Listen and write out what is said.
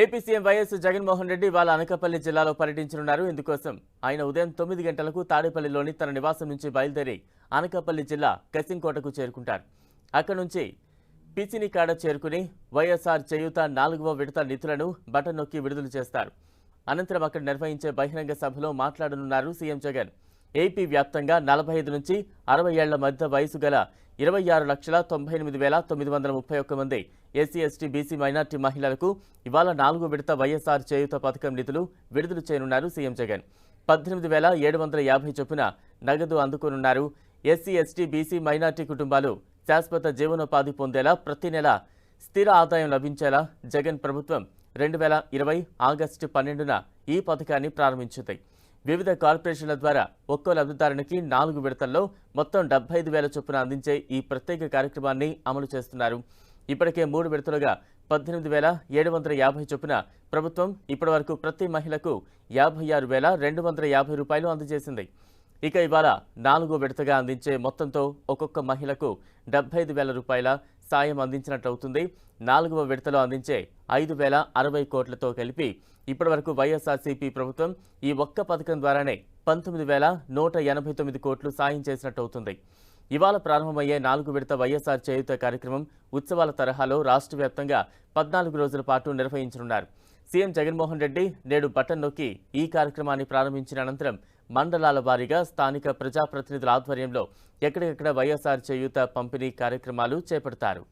AP CM YS Jaganmohan Reddy వాళ్ళ అనకాపల్లి జిల్లాలో పర్యటించనున్నారు. ఇందుకోసం ఆయన ఉదయం 9 గంటలకు తాడేపల్లిలోని తన నివాసం నుంచి బయలుదేరి అనకాపల్లి జిల్లా కసింకోటకు చేరుకుంటారు. అక్కడి నుంచి పిసినికాడ చేరుకుని వైఎస్ఆర్ చేయూత 4వ విడత నిధులను బటన్ నొక్కి విడుదల చేస్తారు. అనంతరం అక్కడ నిర్వహించే బహిరంగ సభలో మాట్లాడనున్నారు సీఎం జగన్. ఏపీ వ్యాప్తంగా 45 నుంచి 60 ఏళ్ల మధ్య వయసు గల 26,98,931 మంది ఎస్సీ, ఎస్టీ, బీసీ, మైనార్టీ మహిళలకు ఇవాళ 4వ విడత వైఎస్ఆర్ చేయూత పథకం నిధులు విడుదల చేయనున్నారు సీఎం జగన్. 18,750 చొప్పున నగదు అందుకోనున్నారు. ఎస్సీ, ఎస్టీ, బీసీ, మైనార్టీ కుటుంబాలు శాశ్వత జీవనోపాధి పొందేలా ప్రతి నెల స్థిర ఆదాయం లభించేలా జగన్ ప్రభుత్వం 2020 ఆగస్టు 12న ఈ పథకాన్ని ప్రారంభించింది. వివిధ కార్పొరేషన్ల ద్వారా ఒక్కో లబ్ధిదారునికి 4 విడతల్లో మొత్తం 75,000 చొప్పున అందించే ఈ ప్రత్యేక కార్యక్రమాన్ని అమలు చేస్తున్నారు. ఇప్పటికే 3 విడతలుగా 18,750 చొప్పున ప్రభుత్వం ఇప్పటివరకు ప్రతి మహిళకు 56,250 రూపాయలు అందజేసింది. ఇక ఇవాళ 4వ విడతగా అందించే మొత్తంతో ఒక్కొక్క మహిళకు 75,000 రూపాయల సాయం అందించినట్లవుతుంది. 4వ విడతలో అందించే 5,060 కోట్లతో కలిపి ఇప్పటివరకు వైఎస్ఆర్సీపీ ప్రభుత్వం ఈ ఒక్క పథకం ద్వారానే 19,189 కోట్లు సాయం చేసినట్టవుతుంది. ఇవాళ ప్రారంభమయ్యే 4 విడత వైఎస్ఆర్ చేయూత కార్యక్రమం ఉత్సవాల తరహాలో రాష్ట్ర వ్యాప్తంగా 14 రోజుల పాటు నిర్వహించనున్నారు. సీఎం జగన్మోహన్ రెడ్డి నేడు బటన్ నొక్కి ఈ కార్యక్రమాన్ని ప్రారంభించిన అనంతరం మండలాల వారీగా స్థానిక ప్రజాప్రతినిధుల ఆధ్వర్యంలో ఎక్కడికక్కడ వైఎస్ఆర్ చేయూత పంపిణీ కార్యక్రమాలు చేపడతారు.